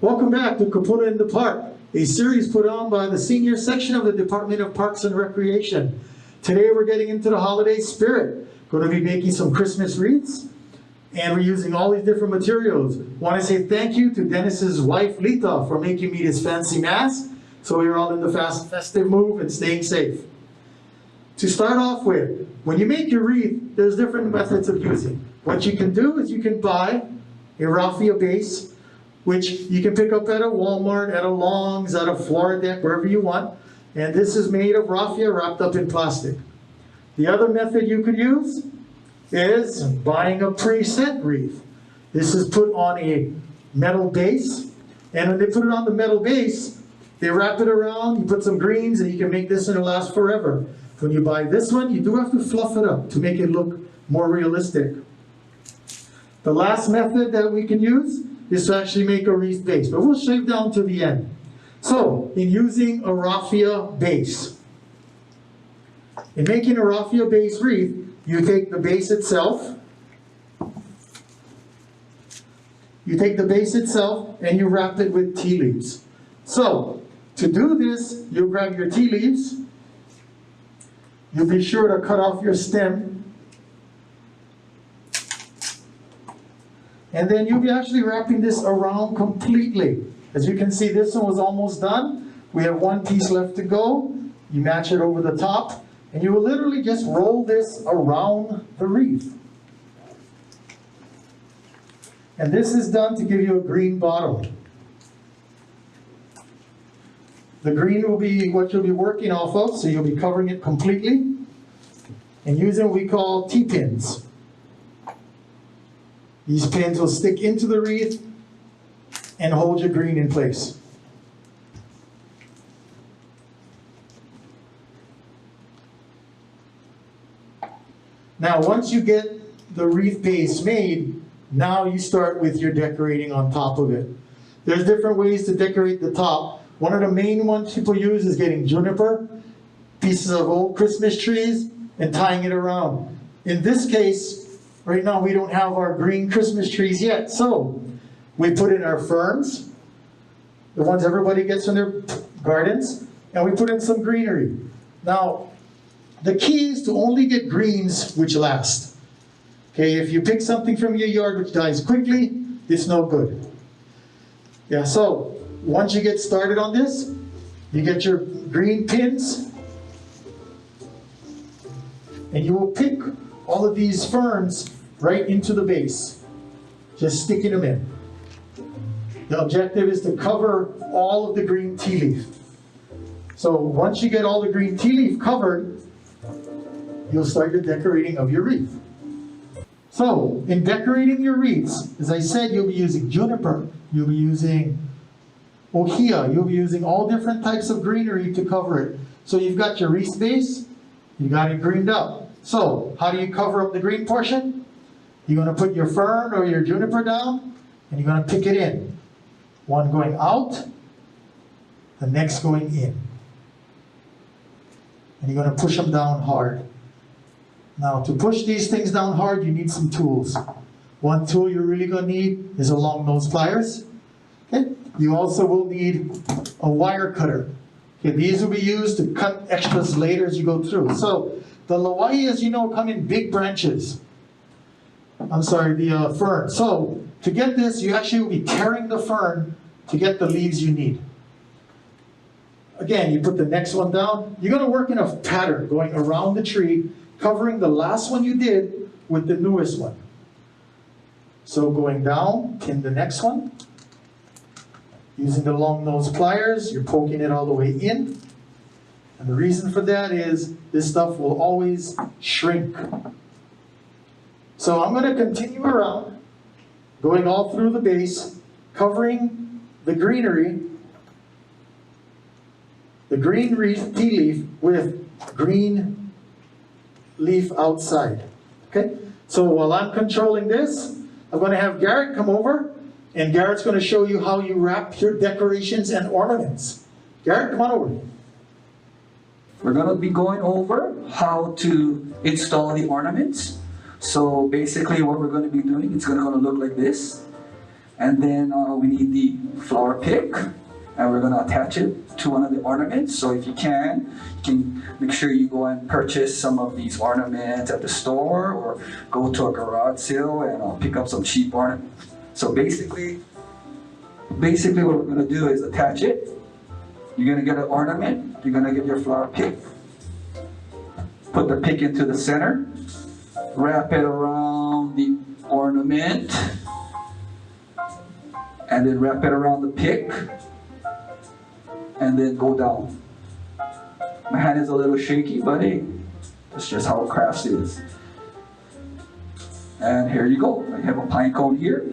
Welcome back to Kupuna in the Park, a series put on by the senior section of the Department of Parks and Recreation. Today we're getting into the holiday spirit. Going to be making some Christmas wreaths, and we're using all these different materials. Want to say thank you to Dennis's wife, Lita, for making me this fancy mask, so we're all in the festive mood and staying safe. To start off with, when you make your wreath, there's different methods of using. What you can do is you can buy a raffia base, which you can pick up at a Walmart, at a Long's, at a Florida Deck, wherever you want. And this is made of raffia wrapped up in plastic. The other method you could use is buying a preset wreath. This is put on a metal base, and when they put it on the metal base, they wrap it around, you put some greens, and you can make this and it'll last forever. When you buy this one, you do have to fluff it up to make it look more realistic. The last method that we can use is to actually make a wreath base, but we'll shave down to the end. So, in using a raffia base, in making a raffia base wreath, you take the base itself, and you wrap it with tea leaves. So, to do this, you grab your tea leaves, you'll be sure to cut off your stem, and then you'll be actually wrapping this around completely. As you can see, this one was almost done. We have one piece left to go. You match it over the top, and you will literally just roll this around the wreath. And this is done to give you a green bottom. The green will be what you'll be working off of, so you'll be covering it completely and using what we call T-pins. These pins will stick into the wreath and hold your green in place. Now, once you get the wreath base made, now you start with your decorating on top of it. There's different ways to decorate the top. One of the main ones people use is getting juniper, pieces of old Christmas trees, and tying it around. In this case, right now we don't have our green Christmas trees yet, so we put in our ferns, the ones everybody gets in their gardens, and we put in some greenery. Now, the key is to only get greens which last. Okay, if you pick something from your yard which dies quickly, it's no good. Yeah, so once you get started on this, you get your green pins, and you will pick all of these ferns right into the base, just sticking them in. The objective is to cover all of the green tea leaf. So once you get all the green tea leaf covered, you'll start your decorating of your wreath. So in decorating your wreaths, as I said, you'll be using juniper, you'll be using ohia, you'll be using all different types of greenery to cover it. So you've got your wreath base, you got it greened up. So how do you cover up the green portion? You're going to put your fern or your juniper down, and you're going to pick it in. One going out, the next going in. And you're going to push them down hard. Now, to push these things down hard, you need some tools. One tool you're really going to need is a long nose pliers. Okay? You also will need a wire cutter. Okay, these will be used to cut extras later as you go through. So, the lawai, as you know, come in big branches. The fern. So, to get this, you actually will be tearing the fern to get the leaves you need. Again, you put the next one down. You're going to work in a pattern going around the tree, covering the last one you did with the newest one. So going down, pin the next one. Using the long nose pliers, you're poking it all the way in. And the reason for that is this stuff will always shrink. So I'm going to continue around, going all through the base, covering the greenery, the green wreath tea leaf with green leaf outside. Okay? So while I'm controlling this, I'm going to have Garrett come over, and Garrett's going to show you how you wrap your decorations and ornaments. Garrett, come on over. We're going to be going over how to install the ornaments. So basically what we're going to be doing, it's going to look like this. And then we need the flower pick, and we're gonna attach it to one of the ornaments. So if you can make sure you go and purchase some of these ornaments at the store, or go to a garage sale and pick up some cheap ornaments. So basically what we're gonna do is attach it. You're gonna get an ornament, you're gonna get your flower pick, put the pick into the center, wrap it around the ornament, and then wrap it around the pick, and then go down. My hand is a little shaky, but hey, that's just how crafts is. And here you go. I have a pine cone here.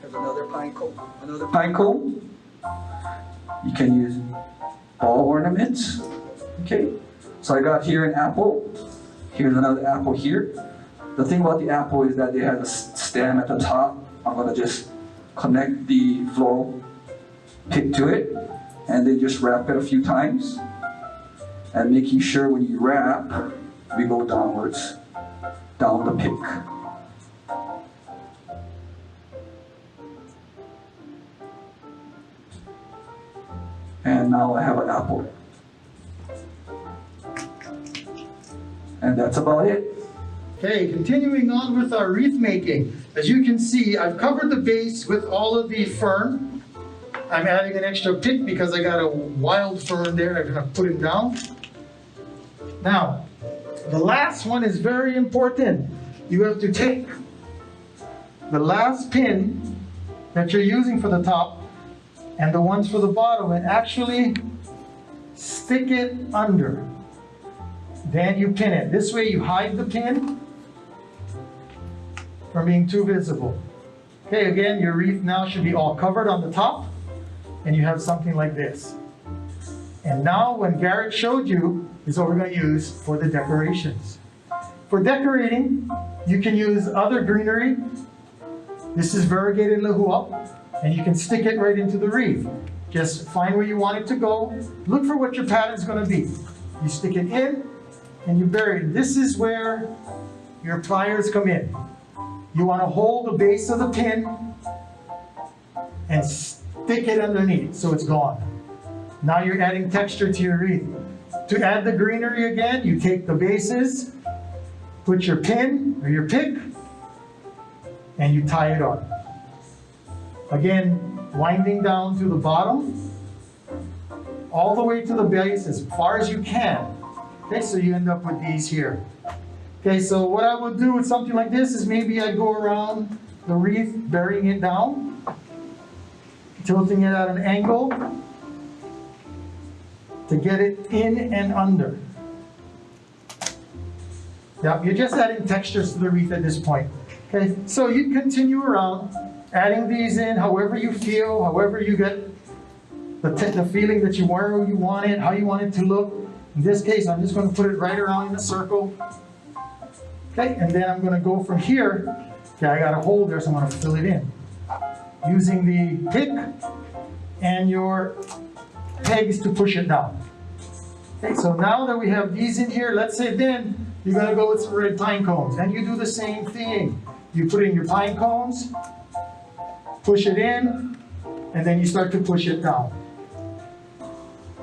Here's another pine cone. Another pine cone. You can use ball ornaments. Okay. So I got here an apple. Here's another apple here. The thing about the apple is that they have a stem at the top. I'm gonna just connect the floral pick to it, and then just wrap it a few times. And making sure when you wrap, we go downwards, down the pick. And now I have an apple. And that's about it. Okay, continuing on with our wreath making. As you can see, I've covered the base with all of the fern. I'm adding an extra pick because I got a wild fern there. I'm gonna put it down. Now, the last one is very important. You have to take the last pin that you're using for the top and the ones for the bottom and actually stick it under. Then you pin it. This way you hide the pin from being too visible. Okay, again, your wreath now should be all covered on the top, and you have something like this. And now when Garrett showed you, is what we're going to use for the decorations. For decorating, you can use other greenery. This is variegated lahua, and you can stick it right into the wreath. Just find where you want it to go. Look for what your pattern's going to be. You stick it in, and you bury it. This is where your pliers come in. You want to hold the base of the pin and stick it underneath so it's gone. Now you're adding texture to your wreath. To add the greenery again, you take the bases, put your pin or your pick, and you tie it on. Again, winding down to the bottom, all the way to the base as far as you can. Okay, so you end up with these here. Okay, so what I would do with something like this is maybe I go around the wreath, burying it down, tilting it at an angle to get it in and under. Yep, you're just adding textures to the wreath at this point. Okay, so you continue around, adding these in however you feel, however you get the feeling that you want it, how you want it to look. In this case, I'm just going to put it right around in a circle. Okay, and then I'm going to go from here. Okay, I got a hole there, so I'm going to fill it in. Using the pick and your pegs to push it down. Okay, so now that we have these in here, let's say then you're going to go with some red pine cones. And you do the same thing. You put in your pine cones, push it in, and then you start to push it down.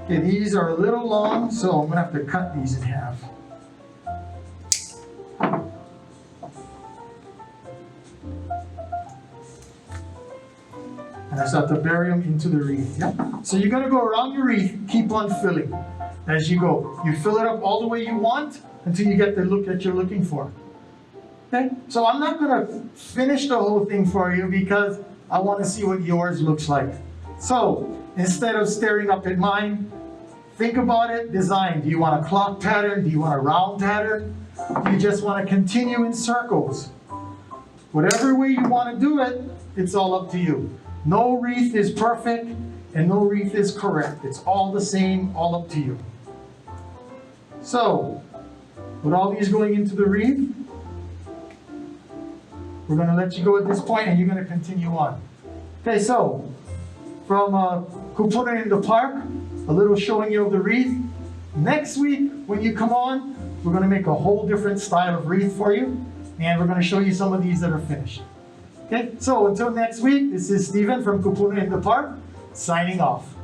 Okay, these are a little long, so I'm going to have to cut these in half. And I start to bury them into the wreath. Yeah? So you're going to go around your wreath, keep on filling as you go. You fill it up all the way you want until you get the look that you're looking for. Okay? So I'm not going to finish the whole thing for you because I want to see what yours looks like. So instead of staring up at mine, think about it, design. Do you want a clock pattern? Do you want a round pattern? Do you just want to continue in circles? Whatever way you want to do it, it's all up to you. No wreath is perfect and no wreath is correct. It's all the same, all up to you. So, with all these going into the wreath, we're going to let you go at this point and you're going to continue on. Okay, so from Kupuna in the park, a little showing you of the wreath. Next week, when you come on, we're going to make a whole different style of wreath for you, and we're going to show you some of these that are finished. Okay, so until next week, this is Steven from Kupuna in the Park, signing off.